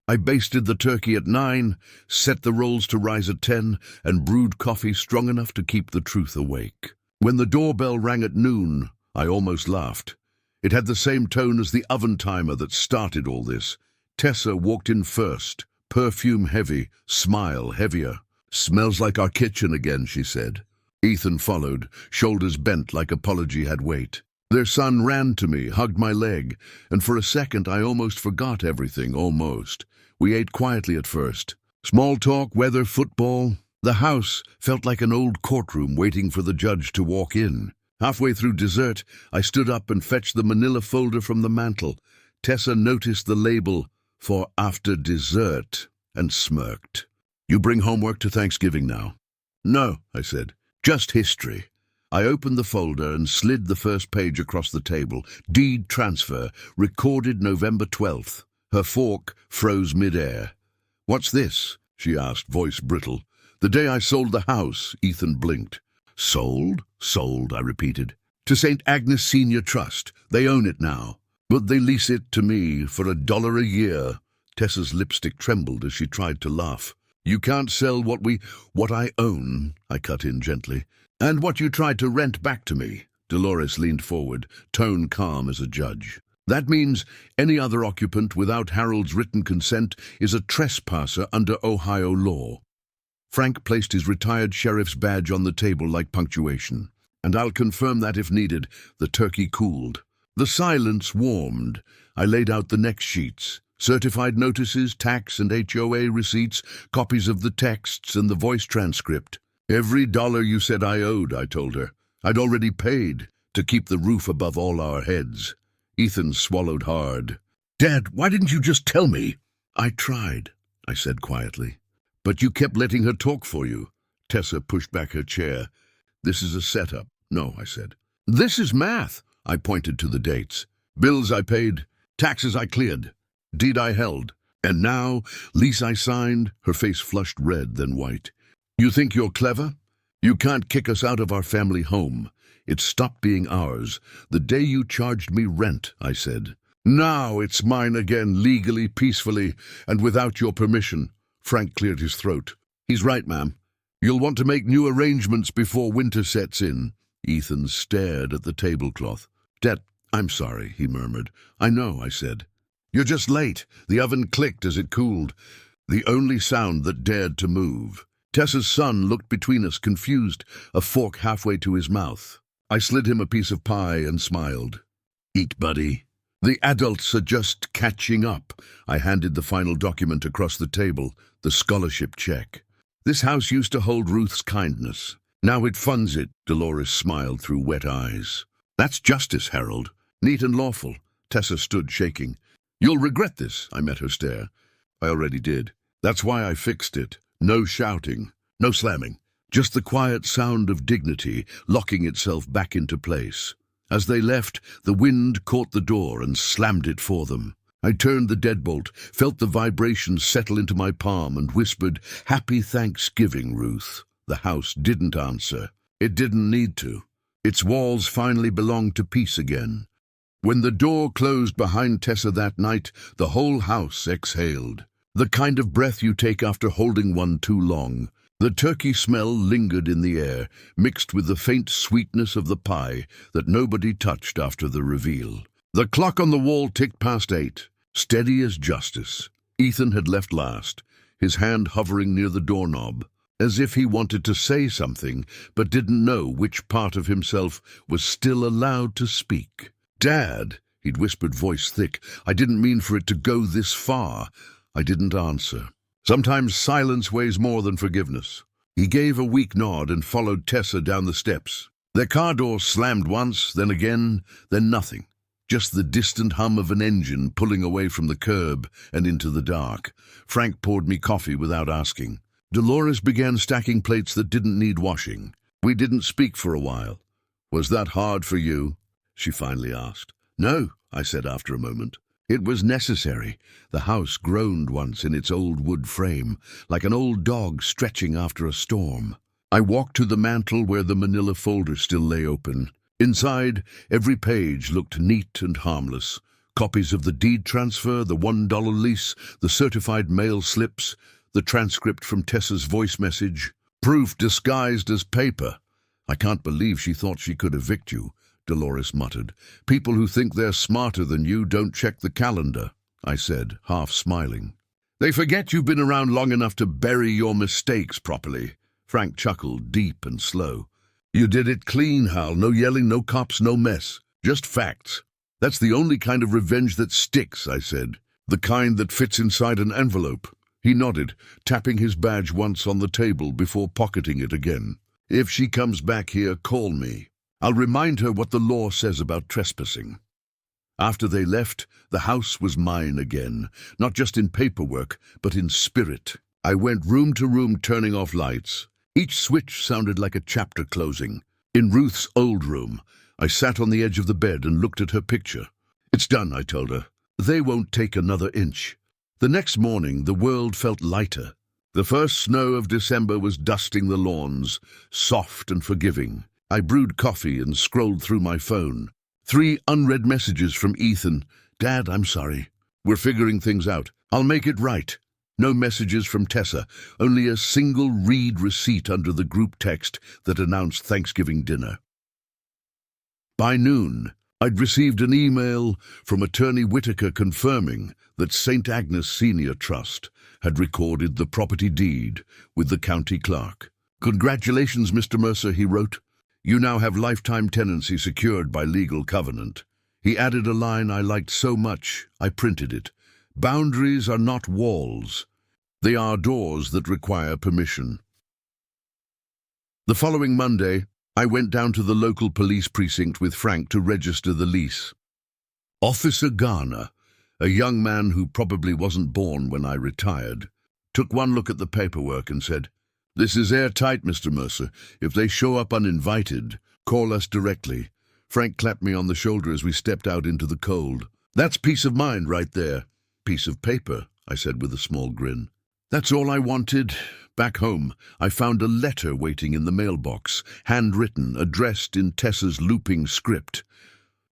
I basted the turkey at 9, set the rolls to rise at 10, and brewed coffee strong enough to keep the truth awake. When the doorbell rang at noon, I almost laughed. It had the same tone as the oven timer that started all this. Tessa walked in first, perfume heavy, smile heavier. Smells like our kitchen again, she said. Ethan followed, shoulders bent like apology had weight. Their son ran to me, hugged my leg, and for a second I almost forgot everything, almost. We ate quietly at first. Small talk, weather, football. The house felt like an old courtroom waiting for the judge to walk in. Halfway through dessert, I stood up and fetched the manila folder from the mantel. Tessa noticed the label for after dessert and smirked. You bring homework to Thanksgiving now? No, I said. Just history. I opened the folder and slid the first page across the table. Deed transfer, recorded November 12th. Her fork froze mid-air. What's this? She asked, voice brittle. The day I sold the house, Ethan blinked. Sold? Sold, I repeated. To St. Agnes Senior Trust. They own it now. But they lease it to me for $1 a year. Tessa's lipstick trembled as she tried to laugh. You can't sell what I own, I cut in gently. And what you tried to rent back to me. Dolores leaned forward, tone calm as a judge. That means any other occupant without Harold's written consent is a trespasser under Ohio law. Frank placed his retired sheriff's badge on the table like punctuation. And I'll confirm that if needed. The turkey cooled. The silence warmed. I laid out the next sheets. Certified notices, tax and HOA receipts, copies of the texts and the voice transcript. Every dollar you said I owed, I told her. I'd already paid to keep the roof above all our heads. Ethan swallowed hard. Dad, why didn't you just tell me? I tried, I said quietly. But you kept letting her talk for you. Tessa pushed back her chair. This is a setup. No, I said. This is math. I pointed to the dates. Bills I paid, taxes I cleared. Deed I held. And now, lease I signed. Her face flushed red, then white. You think you're clever? You can't kick us out of our family home. It stopped being ours the day you charged me rent, I said. Now it's mine again, legally, peacefully, and without your permission. Frank cleared his throat. He's right, ma'am. You'll want to make new arrangements before winter sets in. Ethan stared at the tablecloth. Dad, I'm sorry, he murmured. I know, I said. You're just late. The oven clicked as it cooled. The only sound that dared to move. Tessa's son looked between us, confused, a fork halfway to his mouth. I slid him a piece of pie and smiled. Eat, buddy. The adults are just catching up. I handed the final document across the table, the scholarship check. This house used to hold Ruth's kindness. Now it funds it, Dolores smiled through wet eyes. That's justice, Harold. Neat and lawful. Tessa stood shaking. You'll regret this, I met her stare. I already did. That's why I fixed it. No shouting, no slamming. Just the quiet sound of dignity locking itself back into place. As they left, the wind caught the door and slammed it for them. I turned the deadbolt, felt the vibrations settle into my palm and whispered, "Happy Thanksgiving, Ruth." The house didn't answer. It didn't need to. Its walls finally belonged to peace again. When the door closed behind Tessa that night, the whole house exhaled. The kind of breath you take after holding one too long. The turkey smell lingered in the air, mixed with the faint sweetness of the pie that nobody touched after the reveal. The clock on the wall ticked past 8, steady as justice. Ethan had left last, his hand hovering near the doorknob, as if he wanted to say something, but didn't know which part of himself was still allowed to speak. "Dad," he'd whispered, voice thick, "I didn't mean for it to go this far." I didn't answer. Sometimes silence weighs more than forgiveness. He gave a weak nod and followed Tessa down the steps. Their car door slammed once, then again, then nothing. Just the distant hum of an engine pulling away from the curb and into the dark. Frank poured me coffee without asking. Dolores began stacking plates that didn't need washing. We didn't speak for a while. "Was that hard for you?" she finally asked. "No," I said after a moment. "It was necessary." The house groaned once in its old wood frame, like an old dog stretching after a storm. I walked to the mantel where the manila folder still lay open. Inside, every page looked neat and harmless. Copies of the deed transfer, the $1 lease, the certified mail slips, the transcript from Tessa's voice message. Proof disguised as paper. "I can't believe she thought she could evict you," Dolores muttered. "People who think they're smarter than you don't check the calendar," I said, half smiling. "They forget you've been around long enough to bury your mistakes properly." Frank chuckled, deep and slow. "You did it clean, Hal. No yelling, no cops, no mess. Just facts. That's the only kind of revenge that sticks," I said. "The kind that fits inside an envelope." He nodded, tapping his badge once on the table before pocketing it again. "If she comes back here, call me. I'll remind her what the law says about trespassing." After they left, the house was mine again, not just in paperwork, but in spirit. I went room to room turning off lights. Each switch sounded like a chapter closing. In Ruth's old room, I sat on the edge of the bed and looked at her picture. "It's done," I told her. "They won't take another inch." The next morning, the world felt lighter. The first snow of December was dusting the lawns, soft and forgiving. I brewed coffee and scrolled through my phone. 3 unread messages from Ethan. "Dad, I'm sorry. We're figuring things out. I'll make it right." No messages from Tessa, only a single read receipt under the group text that announced Thanksgiving dinner. By noon, I'd received an email from Attorney Whitaker confirming that St. Agnes Senior Trust had recorded the property deed with the county clerk. "Congratulations, Mr. Mercer," he wrote. "You now have lifetime tenancy secured by legal covenant." He added a line I liked so much, I printed it. "Boundaries are not walls. They are doors that require permission." The following Monday, I went down to the local police precinct with Frank to register the lease. Officer Garner, a young man who probably wasn't born when I retired, took one look at the paperwork and said, "This is airtight, Mr. Mercer. If they show up uninvited, call us directly." Frank clapped me on the shoulder as we stepped out into the cold. "That's peace of mind right there." "Piece of paper," I said with a small grin. "That's all I wanted." Back home, I found a letter waiting in the mailbox, handwritten, addressed in Tessa's looping script.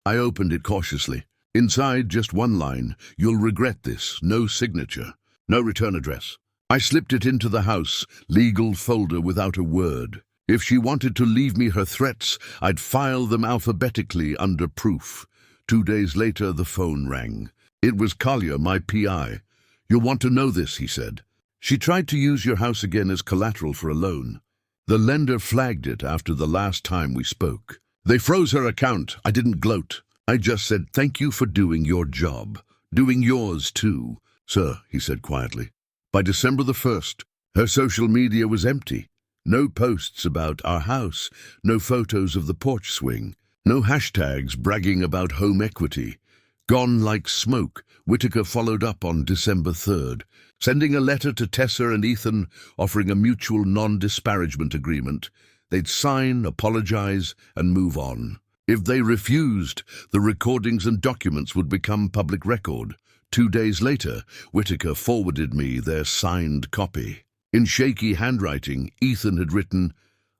I opened it cautiously. Inside, just one line, "You'll regret this. No signature. No return address." I slipped it into the house, legal folder without a word. If she wanted to leave me her threats, I'd file them alphabetically under proof. 2 days later, the phone rang. It was Collier, my PI. "You'll want to know this," he said. She tried to use your house again as collateral for a loan. The lender flagged it after the last time we spoke. They froze her account. I didn't gloat. I just said, thank you for doing your job. Doing yours too, sir, he said quietly. By December the 1st, her social media was empty. No posts about our house, no photos of the porch swing, no hashtags bragging about home equity. Gone like smoke, Whitaker followed up on December 3rd, sending a letter to Tessa and Ethan offering a mutual non-disparagement agreement. They'd sign, apologize, and move on. If they refused, the recordings and documents would become public record. 2 days later, Whitaker forwarded me their signed copy. In shaky handwriting, Ethan had written,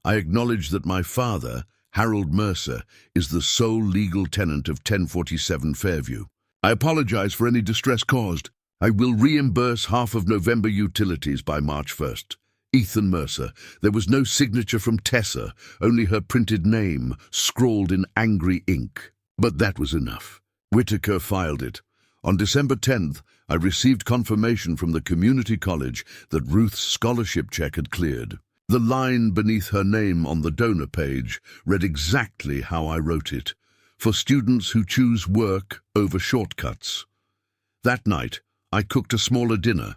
I acknowledge that my father, Harold Mercer, is the sole legal tenant of 1047 Fairview. I apologize for any distress caused. I will reimburse half of November utilities by March 1st. Ethan Mercer. There was no signature from Tessa, only her printed name, scrawled in angry ink. But that was enough. Whitaker filed it. On December 10th, I received confirmation from the community college that Ruth's scholarship check had cleared. The line beneath her name on the donor page read exactly how I wrote it, for students who choose work over shortcuts. That night, I cooked a smaller dinner,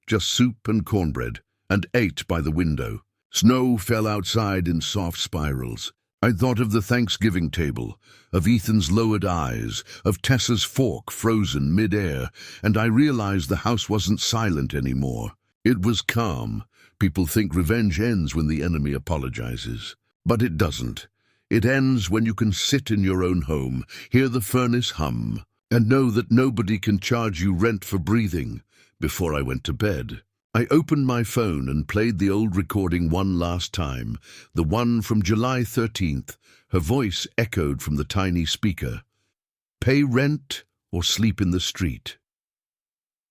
just soup and cornbread, and ate by the window. Snow fell outside in soft spirals. I thought of the Thanksgiving table, of Ethan's lowered eyes, of Tessa's fork frozen mid-air, and I realized the house wasn't silent anymore. It was calm. People think revenge ends when the enemy apologizes. But it doesn't. It ends when you can sit in your own home, hear the furnace hum, and know that nobody can charge you rent for breathing. Before I went to bed, I opened my phone and played the old recording one last time, the one from July 13th. Her voice echoed from the tiny speaker. Pay rent or sleep in the street.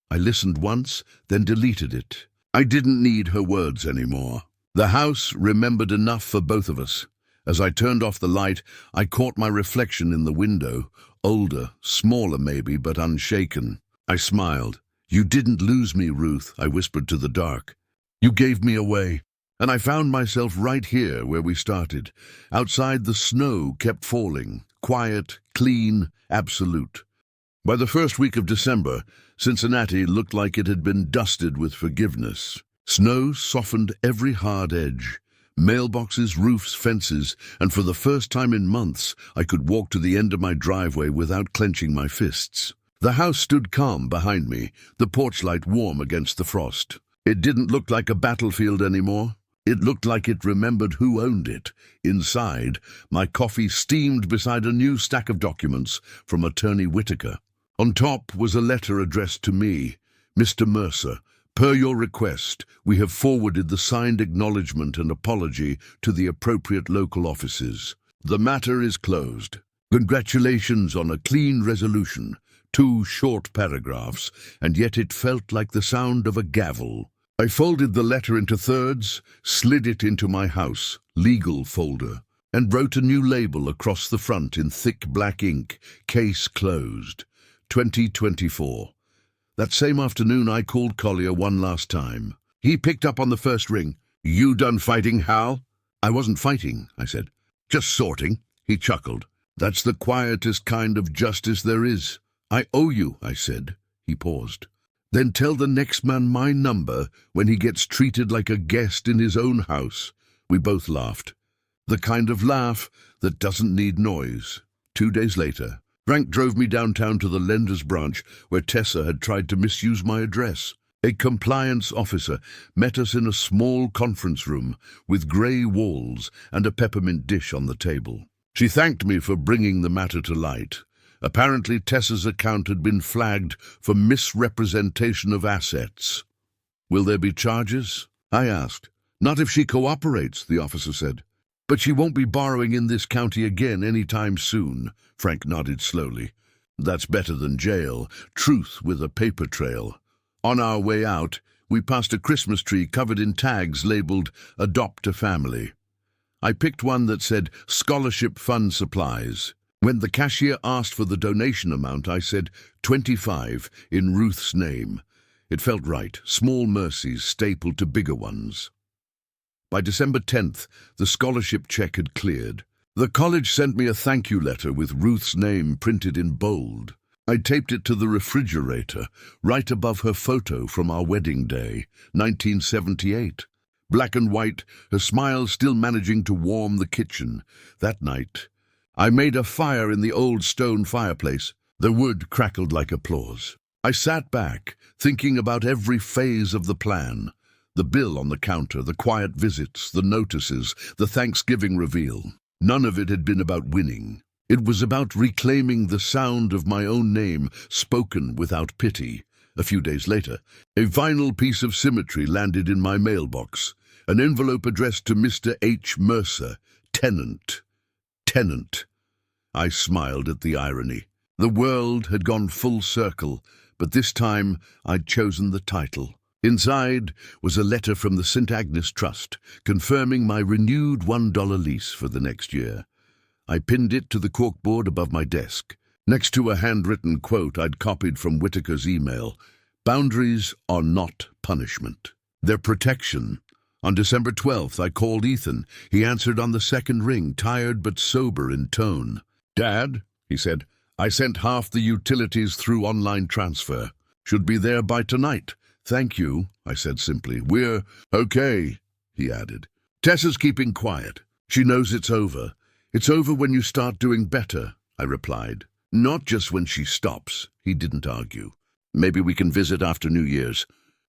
I listened once, then deleted it. I didn't need her words anymore. The house remembered enough for both of us. As I turned off the light, I caught my reflection in the window, older, smaller maybe, but unshaken. I smiled. You didn't lose me, Ruth, I whispered to the dark. You gave me away, and I found myself right here where we started. Outside, the snow kept falling, quiet, clean, absolute. By the first week of December, Cincinnati looked like it had been dusted with forgiveness. Snow softened every hard edge. Mailboxes, roofs, fences, and for the first time in months, I could walk to the end of my driveway without clenching my fists. The house stood calm behind me, the porch light warm against the frost. It didn't look like a battlefield anymore. It looked like it remembered who owned it. Inside, my coffee steamed beside a new stack of documents from Attorney Whitaker. On top was a letter addressed to me. Mr. Mercer, per your request, we have forwarded the signed acknowledgement and apology to the appropriate local offices. The matter is closed. Congratulations on a clean resolution. 2 short paragraphs, and yet it felt like the sound of a gavel. I folded the letter into thirds, slid it into my house, legal folder, and wrote a new label across the front in thick black ink, case closed. 2024. That same afternoon I called Collier one last time. He picked up on the first ring. You done fighting, Hal? I wasn't fighting, I said. Just sorting. He chuckled. That's the quietest kind of justice there is. I owe you, I said. He paused. Then tell the next man my number when he gets treated like a guest in his own house. We both laughed. The kind of laugh that doesn't need noise. 2 days later, Frank drove me downtown to the lender's branch where Tessa had tried to misuse my address. A compliance officer met us in a small conference room with grey walls and a peppermint dish on the table. She thanked me for bringing the matter to light. Apparently, Tessa's account had been flagged for misrepresentation of assets. Will there be charges? I asked. Not if she cooperates, the officer said. But she won't be borrowing in this county again any time soon, Frank nodded slowly. That's better than jail, truth with a paper trail. On our way out, we passed a Christmas tree covered in tags labeled Adopt a Family. I picked one that said Scholarship Fund Supplies. When the cashier asked for the donation amount, I said 25 in Ruth's name. It felt right, small mercies stapled to bigger ones. By December 10th, the scholarship check had cleared. The college sent me a thank you letter with Ruth's name printed in bold. I taped it to the refrigerator, right above her photo from our wedding day, 1978. Black and white, her smile still managing to warm the kitchen. That night, I made a fire in the old stone fireplace. The wood crackled like applause. I sat back, thinking about every phase of the plan. The bill on the counter, the quiet visits, the notices, the Thanksgiving reveal. None of it had been about winning. It was about reclaiming the sound of my own name, spoken without pity. A few days later, a final piece of symmetry landed in my mailbox. An envelope addressed to Mr. H. Mercer, tenant. Tenant. I smiled at the irony. The world had gone full circle, but this time I'd chosen the title. Inside was a letter from the St. Agnes Trust, confirming my renewed $1 lease for the next year. I pinned it to the corkboard above my desk, next to a handwritten quote I'd copied from Whitaker's email. Boundaries are not punishment. They're protection. On December 12th, I called Ethan. He answered on the second ring, tired but sober in tone. "Dad," he said, "I sent half the utilities through online transfer. Should be there by tonight." "Thank you," I said simply. "We're okay," he added. "Tessa's keeping quiet. She knows it's over. It's over when you start doing better," I replied. "Not just when she stops," he didn't argue. "Maybe we can visit after New Year's."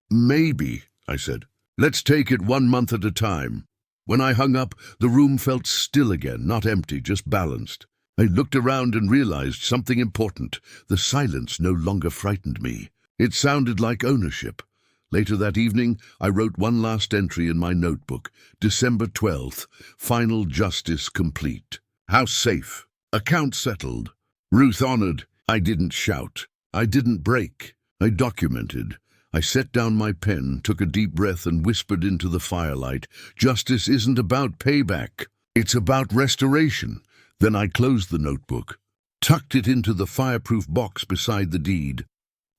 "Maybe," I said. "Let's take it 1 month at a time." When I hung up, the room felt still again, not empty, just balanced. I looked around and realized something important. The silence no longer frightened me. It sounded like ownership. Later that evening, I wrote one last entry in my notebook. December 12th, final justice complete. House safe. Account settled. Ruth honored. I didn't shout. I didn't break. I documented. I set down my pen, took a deep breath and whispered into the firelight. Justice isn't about payback. It's about restoration. Then I closed the notebook, tucked it into the fireproof box beside the deed,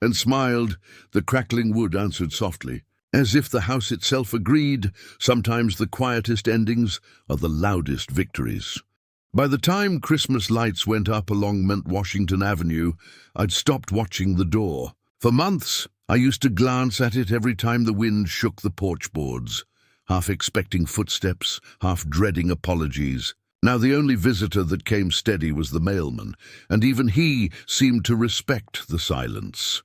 and smiled. The crackling wood answered softly, as if the house itself agreed. Sometimes the quietest endings are the loudest victories. By the time Christmas lights went up along Mount Washington Avenue, I'd stopped watching the door. For months, I used to glance at it every time the wind shook the porch boards, half expecting footsteps, half dreading apologies. Now the only visitor that came steady was the mailman, and even he seemed to respect the silence.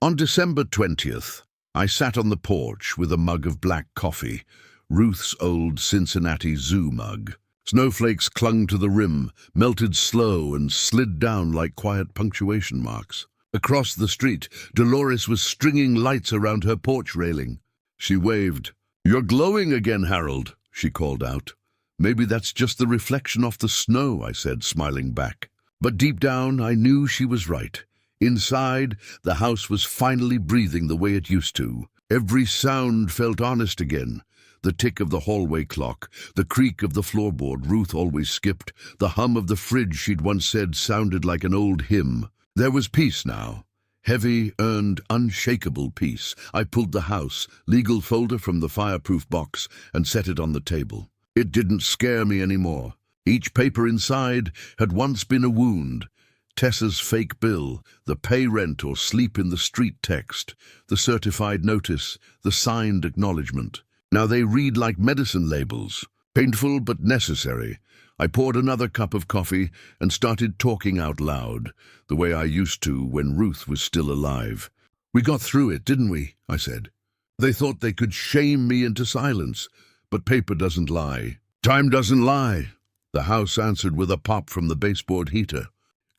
On December 20th, I sat on the porch with a mug of black coffee, Ruth's old Cincinnati Zoo mug. Snowflakes clung to the rim, melted slow and slid down like quiet punctuation marks. Across the street, Dolores was stringing lights around her porch railing. She waved. "You're glowing again, Harold," she called out. "Maybe that's just the reflection off the snow," I said, smiling back. But deep down, I knew she was right. Inside, the house was finally breathing the way it used to. Every sound felt honest again. The tick of the hallway clock, the creak of the floorboard Ruth always skipped, the hum of the fridge she'd once said sounded like an old hymn. There was peace now. Heavy, earned, unshakable peace. I pulled the house, legal folder from the fireproof box, and set it on the table. It didn't scare me anymore. Each paper inside had once been a wound. Tessa's fake bill, the pay rent or sleep in the street text, the certified notice, the signed acknowledgement. Now they read like medicine labels, painful but necessary. I poured another cup of coffee and started talking out loud, the way I used to when Ruth was still alive. "We got through it, didn't we?" I said. "They thought they could shame me into silence, but paper doesn't lie. Time doesn't lie." The house answered with a pop from the baseboard heater.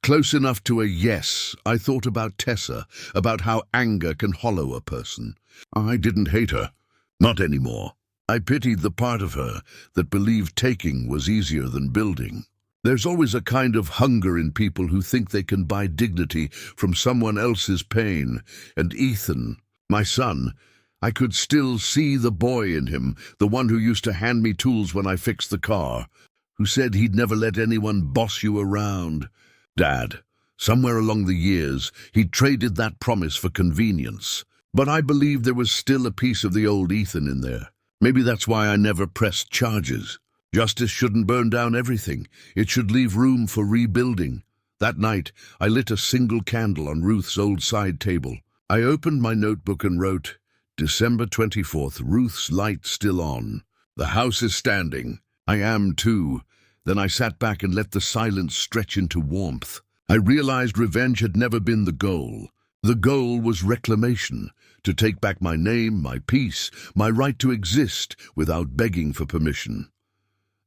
Close enough to a yes, I thought about Tessa, about how anger can hollow a person. I didn't hate her. Not anymore. I pitied the part of her that believed taking was easier than building. There's always a kind of hunger in people who think they can buy dignity from someone else's pain. And Ethan, my son, I could still see the boy in him, the one who used to hand me tools when I fixed the car, who said he'd never let anyone boss you around. "Dad," Somewhere along the years, he'd traded that promise for convenience. But I believed there was still a piece of the old Ethan in there. Maybe that's why I never pressed charges. Justice shouldn't burn down everything. It should leave room for rebuilding. That night, I lit a single candle on Ruth's old side table. I opened my notebook and wrote, December 24th, Ruth's light still on. The house is standing. I am too. Then I sat back and let the silence stretch into warmth. I realized revenge had never been the goal. The goal was reclamation, to take back my name, my peace, my right to exist without begging for permission.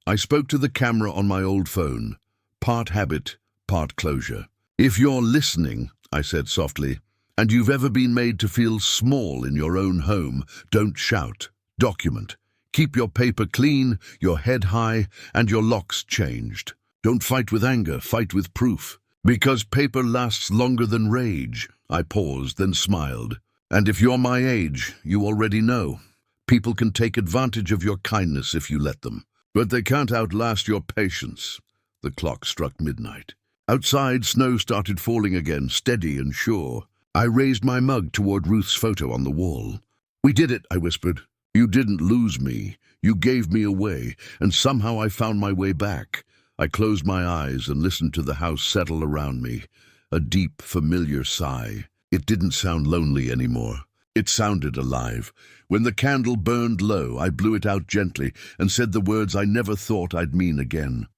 I spoke to the camera on my old phone, part habit, part closure. If you're listening, I said softly, and you've ever been made to feel small in your own home, don't shout. Document. Keep your paper clean, your head high, and your locks changed. Don't fight with anger, fight with proof. Because paper lasts longer than rage. I paused, then smiled. And if you're my age, you already know. People can take advantage of your kindness if you let them. But they can't outlast your patience. The clock struck midnight. Outside, snow started falling again, steady and sure. I raised my mug toward Ruth's photo on the wall. We did it, I whispered. You didn't lose me. You gave me away, and somehow I found my way back. I closed my eyes and listened to the house settle around me. A deep, familiar sigh. It didn't sound lonely anymore. It sounded alive. When the candle burned low, I blew it out gently and said the words I never thought I'd mean again.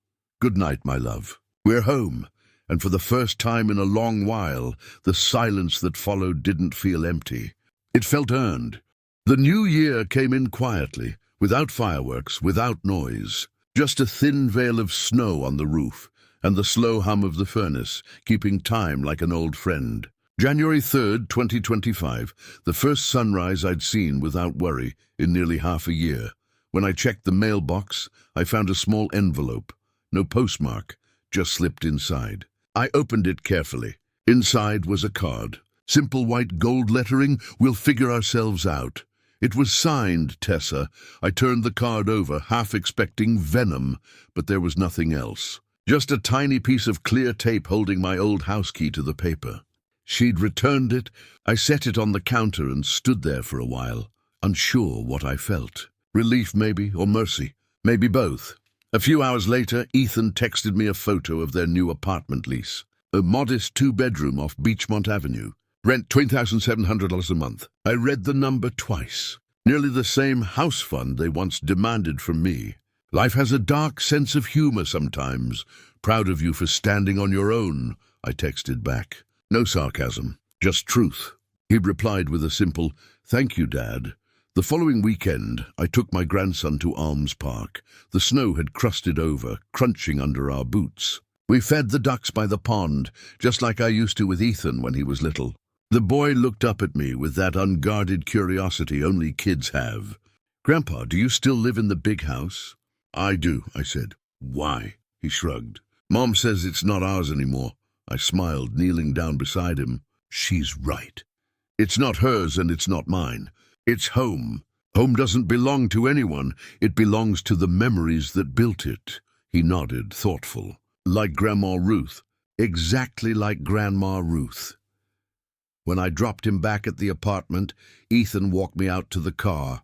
Good night, my love. We're home. And for the first time in a long while, the silence that followed didn't feel empty. It felt earned. The new year came in quietly, without fireworks, without noise. Just a thin veil of snow on the roof, and the slow hum of the furnace, keeping time like an old friend. January 3rd, 2025, the first sunrise I'd seen without worry in nearly half a year. When I checked the mailbox, I found a small envelope. No postmark, just slipped inside. I opened it carefully. Inside was a card. Simple white gold lettering, "We'll figure ourselves out." It was signed, Tessa. I turned the card over, half expecting venom, but there was nothing else. Just a tiny piece of clear tape holding my old house key to the paper. She'd returned it. I set it on the counter and stood there for a while, unsure what I felt. Relief maybe, or mercy. Maybe both. A few hours later, Ethan texted me a photo of their new apartment lease. A modest 2-bedroom off Beachmont Avenue. Rent $20,700 a month. I read the number twice. Nearly the same house fund they once demanded from me. Life has a dark sense of humor sometimes. Proud of you for standing on your own, I texted back. No sarcasm, just truth. He replied with a simple, "Thank you, Dad." The following weekend, I took my grandson to Alms Park. The snow had crusted over, crunching under our boots. We fed the ducks by the pond, just like I used to with Ethan when he was little. The boy looked up at me with that unguarded curiosity only kids have. "Grandpa, do you still live in the big house?" "I do," I said. "Why?" He shrugged. "Mom says it's not ours anymore." I smiled, kneeling down beside him. "She's right. It's not hers and it's not mine. It's home. Home doesn't belong to anyone. It belongs to the memories that built it." He nodded, thoughtful. "Like Grandma Ruth." Exactly like Grandma Ruth. When I dropped him back at the apartment, Ethan walked me out to the car.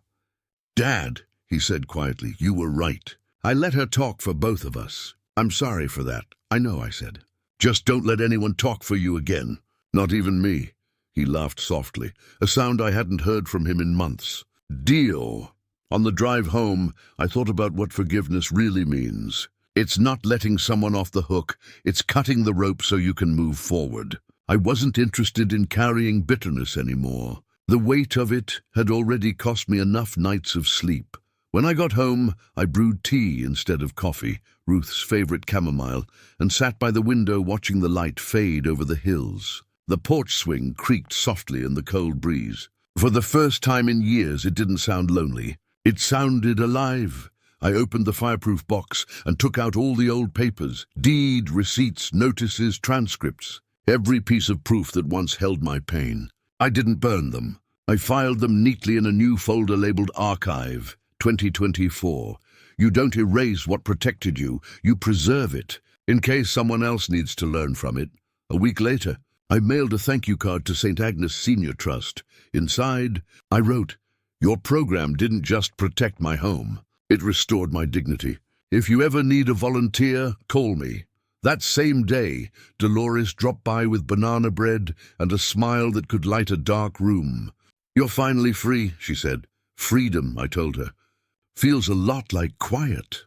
"Dad," he said quietly, "you were right. I let her talk for both of us. I'm sorry for that." "I know," I said. "Just don't let anyone talk for you again. Not even me." He laughed softly, a sound I hadn't heard from him in months. "Deal." On the drive home, I thought about what forgiveness really means. It's not letting someone off the hook, it's cutting the rope so you can move forward. I wasn't interested in carrying bitterness anymore. The weight of it had already cost me enough nights of sleep. When I got home, I brewed tea instead of coffee, Ruth's favorite chamomile, and sat by the window watching the light fade over the hills. The porch swing creaked softly in the cold breeze. For the first time in years, it didn't sound lonely. It sounded alive. I opened the fireproof box and took out all the old papers, deed, receipts, notices, transcripts. Every piece of proof that once held my pain. I didn't burn them. I filed them neatly in a new folder labeled Archive, 2024. You don't erase what protected you, you preserve it, in case someone else needs to learn from it. A week later, I mailed a thank you card to St. Agnes Senior Trust. Inside, I wrote, "Your program didn't just protect my home. It restored my dignity. If you ever need a volunteer, call me." That same day, Dolores dropped by with banana bread and a smile that could light a dark room. "You're finally free," she said. "Freedom," I told her, "feels a lot like quiet."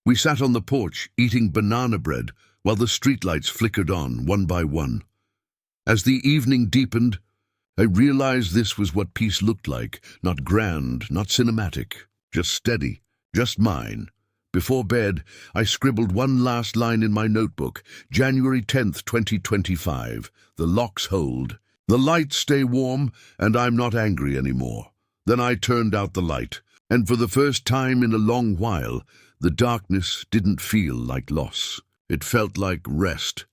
We sat on the porch, eating banana bread, while the streetlights flickered on, one by one. As the evening deepened, I realized this was what peace looked like, not grand, not cinematic, just steady, just mine. Before bed, I scribbled one last line in my notebook, January 10th, 2025. The locks hold. The lights stay warm, and I'm not angry anymore. Then I turned out the light, and for the first time in a long while, the darkness didn't feel like loss. It felt like rest.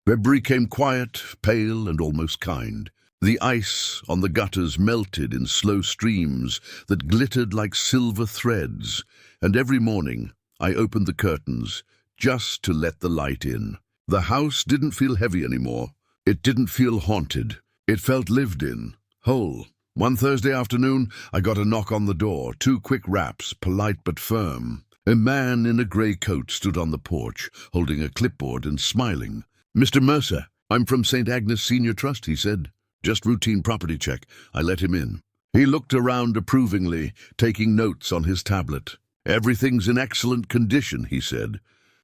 February came quiet, pale, and almost kind. The ice on the gutters melted in slow streams that glittered like silver threads, and every morning I opened the curtains just to let the light in. The house didn't feel heavy anymore. It didn't feel haunted. It felt lived in, whole. One Thursday afternoon, I got a knock on the door, 2 quick raps, polite but firm. A man in a grey coat stood on the porch, holding a clipboard and smiling. "Mr. Mercer, I'm from St. Agnes Senior Trust," he said. "Just routine property check." I let him in. He looked around approvingly, taking notes on his tablet. "Everything's in excellent condition," he said.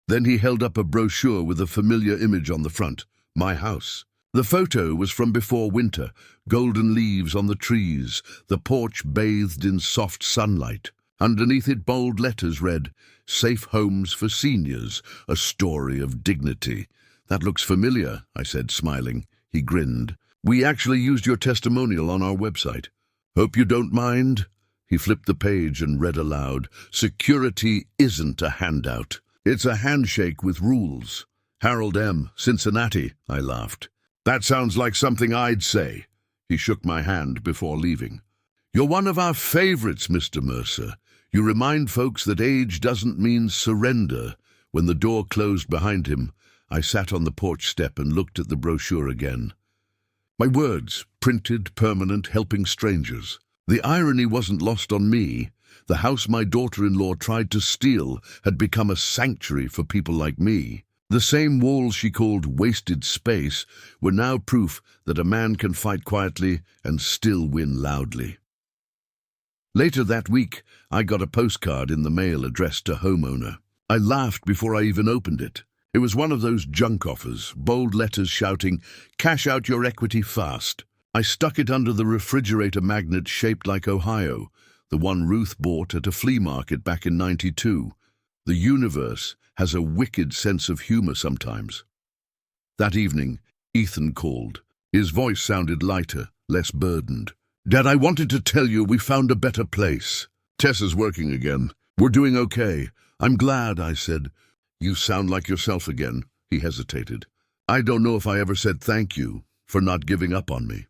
Then he held up a brochure with a familiar image on the front, my house. The photo was from before winter, golden leaves on the trees, the porch bathed in soft sunlight. Underneath it, bold letters read, "Safe Homes for Seniors, a Story of Dignity." "That looks familiar," I said, smiling. He grinned. "We actually used your testimonial on our website. Hope you don't mind?" He flipped the page and read aloud, "Security isn't a handout. It's a handshake with rules." "Harold M., Cincinnati," I laughed. "That sounds like something I'd say." He shook my hand before leaving. "You're one of our favorites, Mr. Mercer. You remind folks that age doesn't mean surrender." When the door closed behind him, I sat on the porch step and looked at the brochure again. My words, printed, permanent, helping strangers. The irony wasn't lost on me. The house my daughter-in-law tried to steal had become a sanctuary for people like me. The same walls she called wasted space were now proof that a man can fight quietly and still win loudly. Later that week, I got a postcard in the mail addressed to homeowner. I laughed before I even opened it. It was one of those junk offers, bold letters shouting, "Cash out your equity fast." I stuck it under the refrigerator magnet shaped like Ohio, the one Ruth bought at a flea market back in '92. The universe has a wicked sense of humor sometimes. That evening, Ethan called. His voice sounded lighter, less burdened. "Dad, I wanted to tell you we found a better place. Tessa's working again. We're doing okay. I'm glad," I said. "You sound like yourself again." He hesitated. "I don't know if I ever said thank you for not giving up on me."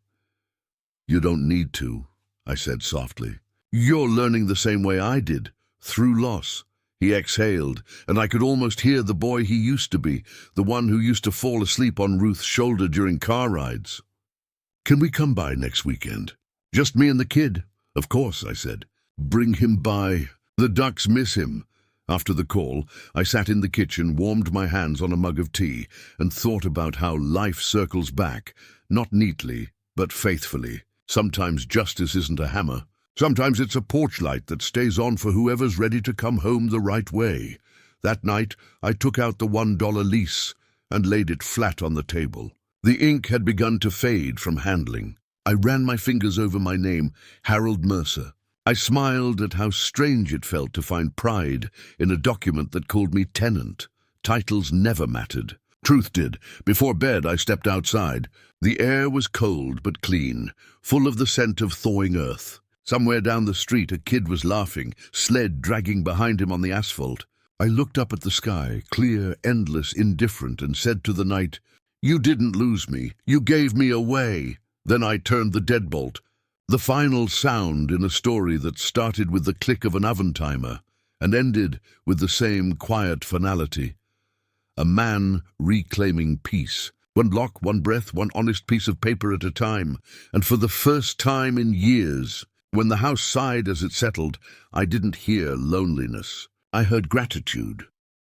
"You don't need to," I said softly. "You're learning the same way I did, through loss." He exhaled, and I could almost hear the boy he used to be, the one who used to fall asleep on Ruth's shoulder during car rides. "Can we come by next weekend? Just me and the kid?" "Of course," I said. "Bring him by. The Ducks miss him." After the call, I sat in the kitchen, warmed my hands on a mug of tea, and thought about how life circles back, not neatly, but faithfully. Sometimes justice isn't a hammer. Sometimes it's a porch light that stays on for whoever's ready to come home the right way. That night, I took out the $1 lease and laid it flat on the table. The ink had begun to fade from handling. I ran my fingers over my name, Harold Mercer. I smiled at how strange it felt to find pride in a document that called me tenant. Titles never mattered. Truth did. Before bed, I stepped outside. The air was cold but clean, full of the scent of thawing earth. Somewhere down the street, a kid was laughing, sled dragging behind him on the asphalt. I looked up at the sky, clear, endless, indifferent, and said to the night, "You didn't lose me. You gave me away." Then I turned the deadbolt. The final sound in a story that started with the click of an oven timer and ended with the same quiet finality. A man reclaiming peace, One lock, one breath, one honest piece of paper at a time. And for the first time in years, when the house sighed as it settled, I didn't hear loneliness. I heard gratitude.